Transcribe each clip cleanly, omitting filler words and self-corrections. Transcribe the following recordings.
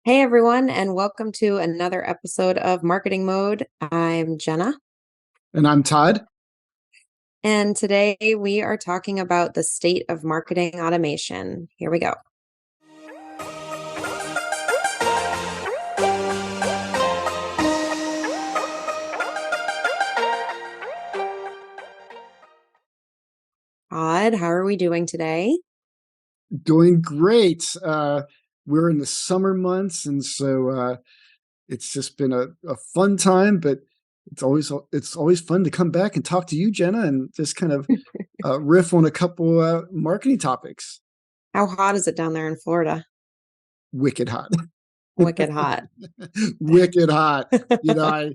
Hey everyone, and welcome to another episode of Marketing Mode. I'm Jenna, And I'm Todd. and today we are talking about the state of marketing automation. Here we go. Todd, how are we doing today? Doing great. We're in the summer months, and so it's just been a fun time. But it's always fun to come back and talk to you, Jenna, and just kind of riff on a couple marketing topics. How hot is it down there in Florida? Wicked hot, Wicked hot. wicked hot. You know, I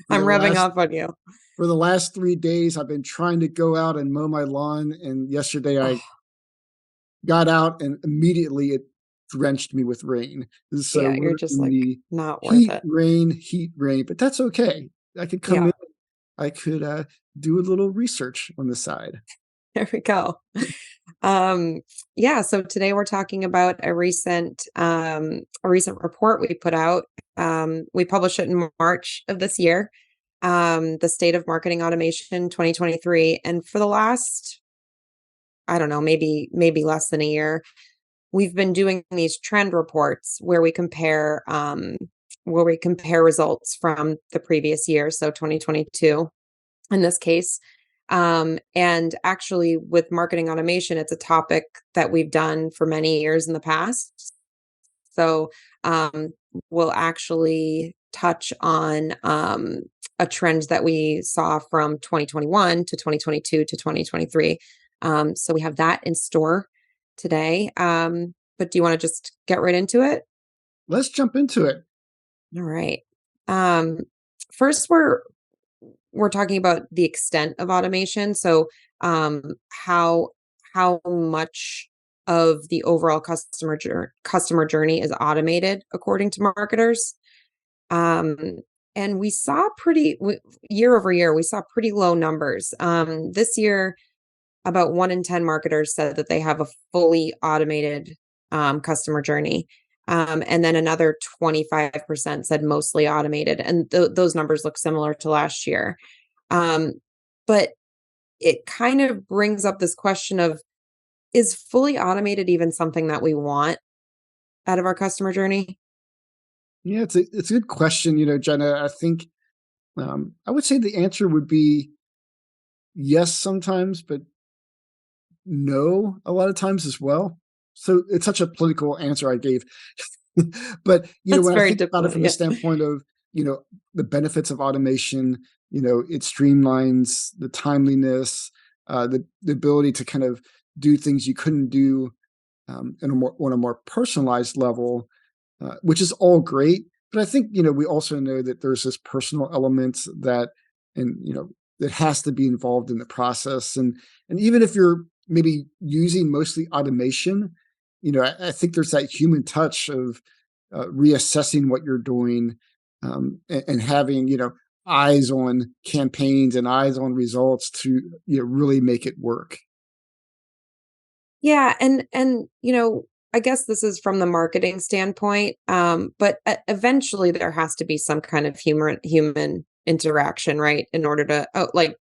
for I'm the rubbing last off on you. for the last 3 days, I've been trying to go out and mow my lawn, and yesterday I Oh, got out and immediately it drenched me with rain. So yeah, we're you're just in like the not worth it. heat, rain, but that's okay. I could come in, Yeah, I could do a little research on the side. there we go. Um, yeah, so today we're talking about a recent report we put out. We published it in March of this year, the State of Marketing Automation 2023. And for the last, I don't know, maybe less than a year, we've been doing these trend reports where we compare results from the previous year, so 2022 in this case. And actually, with marketing automation, it's a topic that we've done for many years in the past. So we'll actually touch on a trend that we saw from 2021 to 2022 to 2023. So we have that in store today. But do you want to just get right into it? Let's jump into it. All right. Um, First, we're talking about the extent of automation. So, how much of the overall customer journey is automated according to marketers. Um, and we saw year over year, we saw pretty low numbers. This year, about 1 in 10 marketers said that they have a fully automated customer journey. And then another 25% said mostly automated. And those numbers look similar to last year. Um, but it kind of brings up this question of, is fully automated even something that we want out of our customer journey? Yeah, it's a good question, Jenna. I think I would say the answer would be yes sometimes, but no a lot of times as well. So it's such a political answer I gave. But That's when I very think about it different. from the Yeah. standpoint of the benefits of automation, it streamlines the timeliness, the ability to kind of do things you couldn't do on a more personalized level, which is all great. But I think we also know that there's this personal element that has to be involved in the process, and even if you're maybe using mostly automation, I think there's that human touch of reassessing what you're doing, and having eyes on campaigns and eyes on results to really make it work. Yeah, and I guess this is from the marketing standpoint, but eventually there has to be some kind of human interaction, right? In order to, like,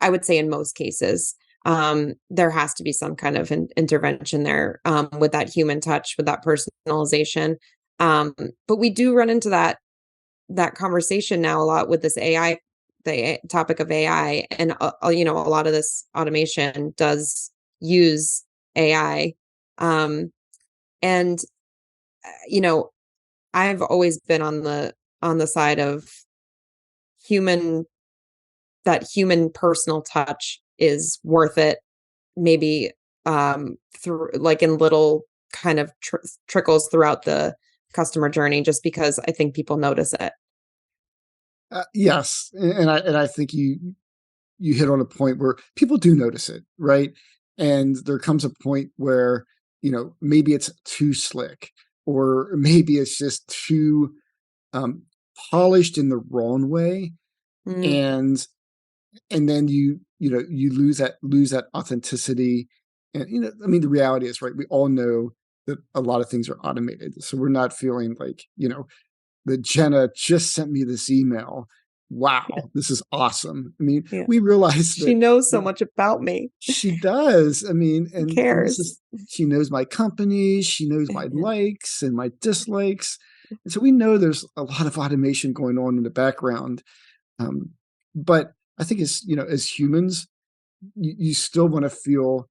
I would say in most cases, there has to be some kind of intervention there, with that human touch, with that personalization. Um, but we do run into that conversation now a lot with this AI, topic of AI, and a lot of this automation does use AI, um, and you know, I've always been on the side of human that human personal touch is worth it, maybe through, like, in little kind of trickles throughout the customer journey, just because I think people notice it. Yes, and I think you hit on a point where people do notice it, right? And there comes a point where, maybe it's too slick, or maybe it's just too um, polished in the wrong way, Mm, and then you lose that authenticity. And I mean, the reality is, right? We all know that a lot of things are automated. So we're not feeling like, that Jenna just sent me this email. Wow, this is awesome. I mean, Yeah. we realize She that knows so much about me. she does. I mean, She and this cares. is she knows my company, she knows my likes and my dislikes. And so we know there's a lot of automation going on in the background. Um, but I think as humans, you still want to feel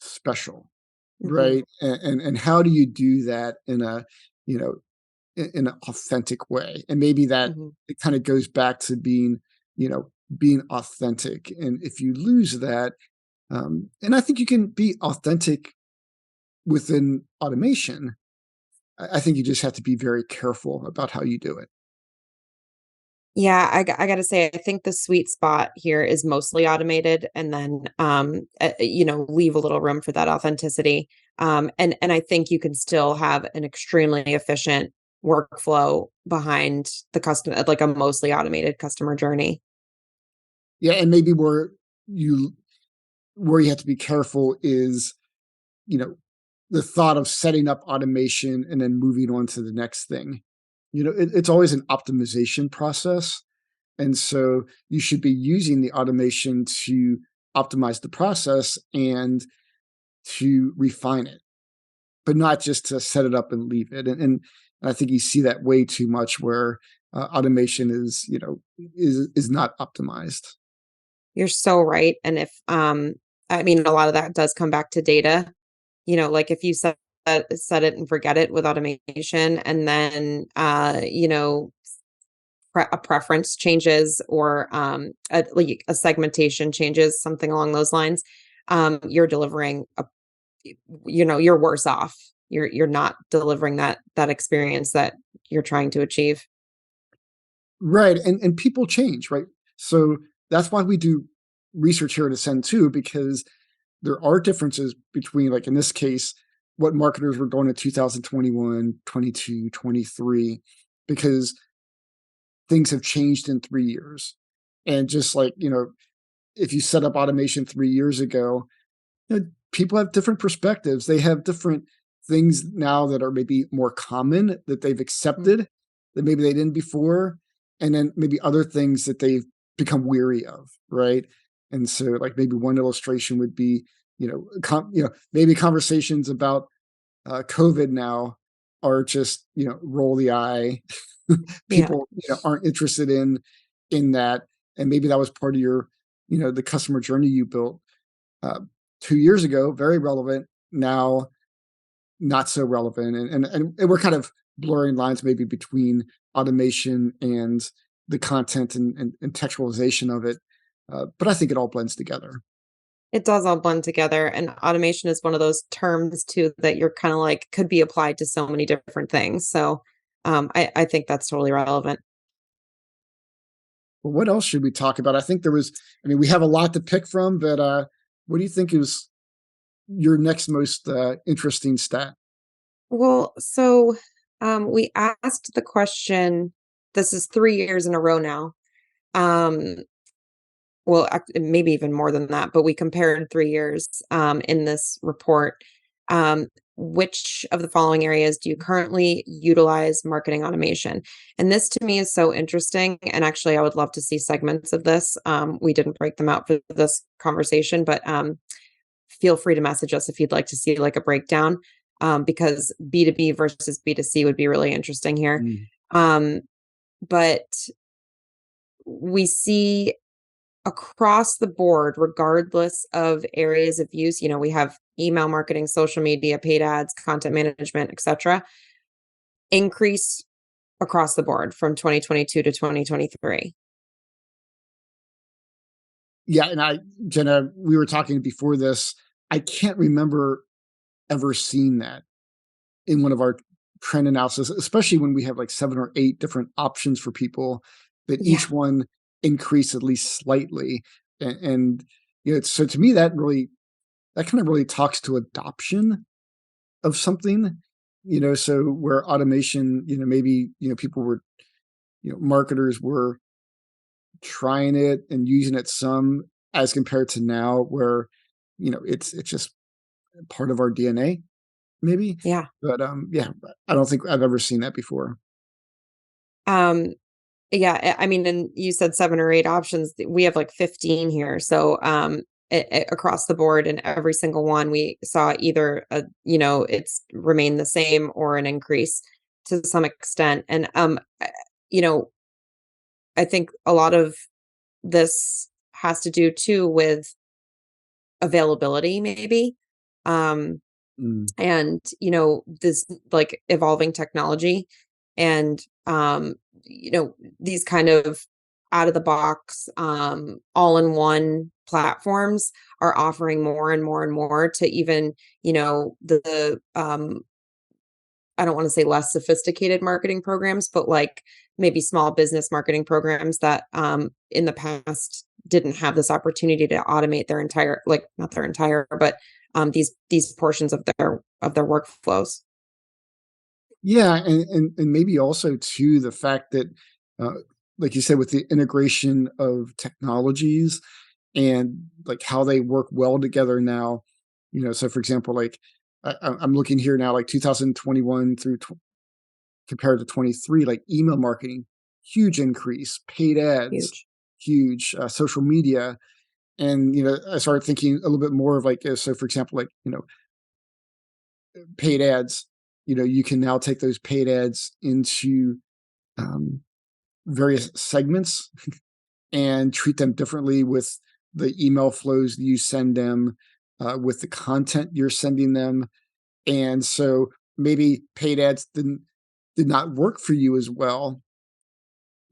special, Hmm. right? And how do you do that in a, you know, in an authentic way? And maybe that Hmm. it kind of goes back to being authentic. And if you lose that, and I think you can be authentic within automation. I think you just have to be very careful about how you do it. Yeah, I gotta say, I think the sweet spot here is mostly automated, and then leave a little room for that authenticity. And I think you can still have an extremely efficient workflow behind the custom, like a mostly automated customer journey. Yeah, and maybe you where you have to be careful is, you know, the thought of setting up automation and then moving on to the next thing. It's always an optimization process. And so you should be using the automation to optimize the process and to refine it, but not just to set it up and leave it. And I think you see that way too much where automation is not optimized. You're so right. And if I mean, a lot of that does come back to data. Like if you set it and forget it with automation, and then a preference changes, or like a segmentation changes, something along those lines, you're delivering you're worse off. You're not delivering that experience that you're trying to achieve. Right. And people change, right? So that's why we do research here at Ascend too, because there are differences between, like in this case, what marketers were doing in 2021, 22, 23, because things have changed in 3 years. And just like, if you set up automation 3 years ago, people have different perspectives. They have different things now that are maybe more common that they've Mm. accepted that maybe they didn't before, and then maybe other things that they've become weary of, right? And so, like maybe one illustration would be, maybe conversations about COVID now are just roll the eye. Yeah. People aren't interested in that, and maybe that was part of your the customer journey you built uh, 2 years ago, very relevant. Now, not so relevant, and we're kind of blurring lines maybe between automation and the content and textualization of it. But I think it all blends together. It does all blend together, and automation is one of those terms too that you're kind of like could be applied to so many different things. So, I think that's totally relevant. Well, what else should we talk about? I think there was. I mean, we have a lot to pick from, but what do you think is your next most interesting stat? Well, so we asked the question. This is 3 years in a row now. Um, well, maybe even more than that, but we compared 3 years in this report. Um, which of the following areas do you currently utilize marketing automation? And this to me is so interesting. And actually, I would love to see segments of this. We didn't break them out for this conversation, but feel free to message us if you'd like to see like a breakdown, because B2B versus B2C would be really interesting here. Mm. Um, but we see across the board, regardless of areas of use, we have email marketing, social media, paid ads, content management, etc., increase across the board from 2022 to 2023. Yeah, and Jenna, we were talking before this. I can't remember ever seeing that in one of our trend analysis, especially when we have like 7 or 8 different options for people that Yeah. each one increase at least slightly. And so to me, that kind of really talks to adoption of something, so where automation, maybe, people were, marketers were trying it and using it some as compared to now where, it's just part of our DNA. maybe. Yeah. But yeah, I don't think I've ever seen that before. Um, yeah, I mean, and you said 7 or 8 options. We have like 15 here. So, across the board and every single one we saw either it's remained the same or an increase to some extent. And you know, I think a lot of this has to do too with availability maybe. Um Mm, and this like evolving technology and these kind of out of the box all in one platforms are offering more and more and more to even the I don't want to say less sophisticated marketing programs, but like maybe small business marketing programs that in the past didn't have this opportunity to automate their entire, like not their entire, but these portions of their workflows. yeah, and maybe also too the fact that, uh, like you said, with the integration of technologies and like how they work well together now. So for example, like I'm looking here now, like 2021 through compared to 23, like email marketing, huge increase, paid ads, Huge. huge, social media. And, I started thinking a little bit more of like, so for example, like, paid ads, you can now take those paid ads into um, various segments and treat them differently with the email flows you send them, with the content you're sending them. And so maybe paid ads did not work for you as well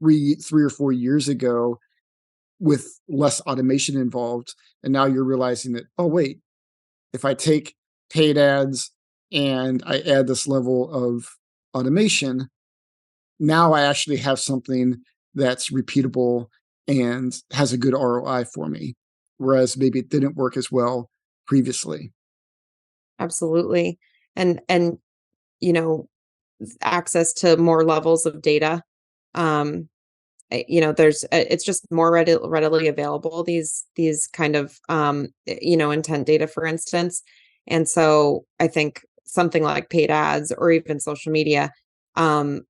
3 or 4 years ago with less automation involved. And now you're realizing that, oh, wait, if I take paid ads and I add this level of automation, now I actually have something that's repeatable and has a good ROI for me. Whereas maybe it didn't work as well previously. Absolutely. And you know access to more levels of data. um there's it's just more readily available, these kind of intent data, for instance. And so I think something like paid ads or even social media, um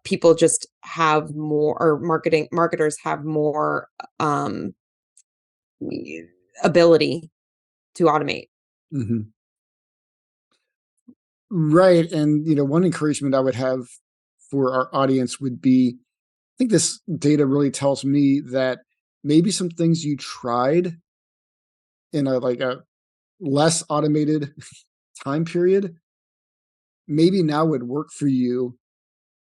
people just have more, or marketers have more um ability to automate. Mhm. Right. And, one encouragement I would have for our audience would be, I think this data really tells me that maybe some things you tried in a less automated time period, maybe now would work for you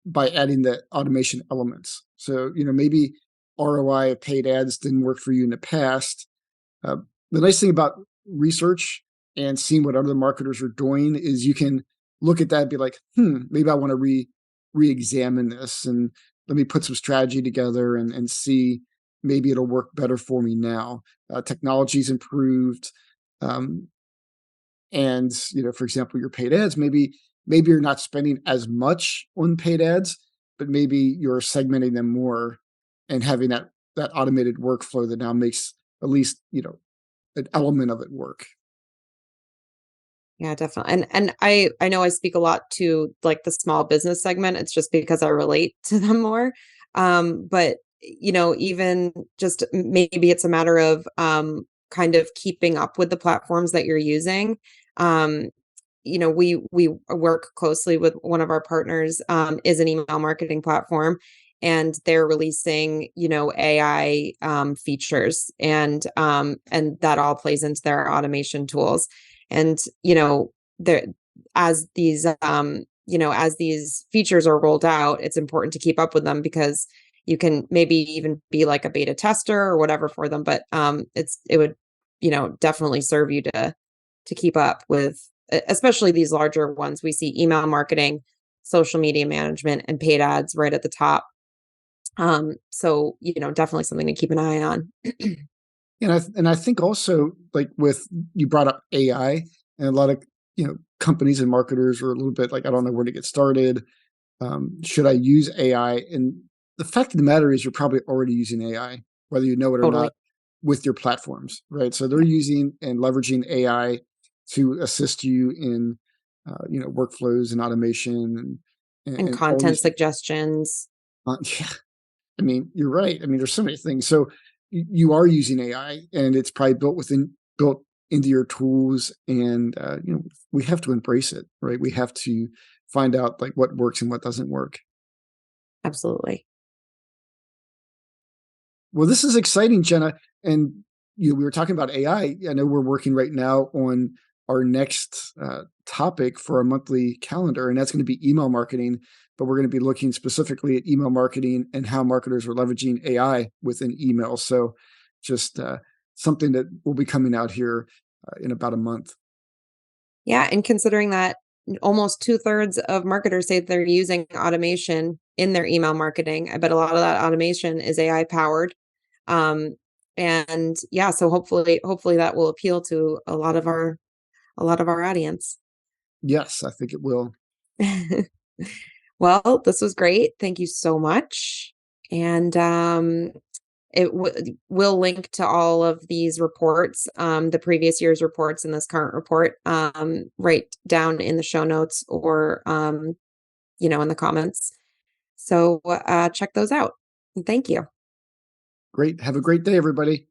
by adding the automation elements. So, maybe ROI of paid ads didn't work for you in the past. Uh, the nice thing about research and seeing what other marketers are doing is you can look at that and be like, maybe I want to re-examine this, and let me put some strategy together and see maybe it'll work better for me now. Technology's improved. Um, and, for example, your paid ads, maybe you're not spending as much on paid ads, but maybe you're segmenting them more and having that automated workflow that now makes at least, an element of it work. Yeah, definitely. And I know I speak a lot to like the small business segment. It's just because I relate to them more. But even just maybe it's a matter of kind of keeping up with the platforms that you're using. Um, we work closely with one of our partners, is an email marketing platform, and they're releasing AI features, and that all plays into their automation tools. And there as these features are rolled out, it's important to keep up with them, because you can maybe even be like a beta tester or whatever for them, but it would definitely serve you to keep up with, especially these larger ones. We see email marketing, social media management, and paid ads right at the top. So definitely something to keep an eye on. And I think also, like, with you brought up AI, and a lot of companies and marketers are a little bit like, I don't know where to get started. Should I use AI? And the fact of the matter is, you're probably already using AI, whether you know it or Totally. not, with your platforms, right? So they're Yeah. using and leveraging AI to assist you in workflows and automation And and all content these. suggestions. Yeah, I mean, you're right. I mean, there's so many things. So you are using AI, and it's probably built into your tools, and we have to embrace it, right? We have to find out like what works and what doesn't work. Absolutely. Well, this is exciting, Jenna. And we were talking about AI. I know we're working right now on our next topic for our monthly calendar, and that's going to be email marketing. But we're going to be looking specifically at email marketing and how marketers are leveraging AI within email. So, just something that will be coming out here in about a month. Yeah, and considering that almost 2/3 of marketers say they're using automation in their email marketing, I bet a lot of that automation is AI powered. Um, and yeah, so hopefully that will appeal to a lot of our audience. Yes, I think it will. Well, this was great. Thank you so much. And will link to all of these reports, the previous year's reports and this current report, right down in the show notes or in the comments. So check those out. And thank you. Great. Have a great day, everybody.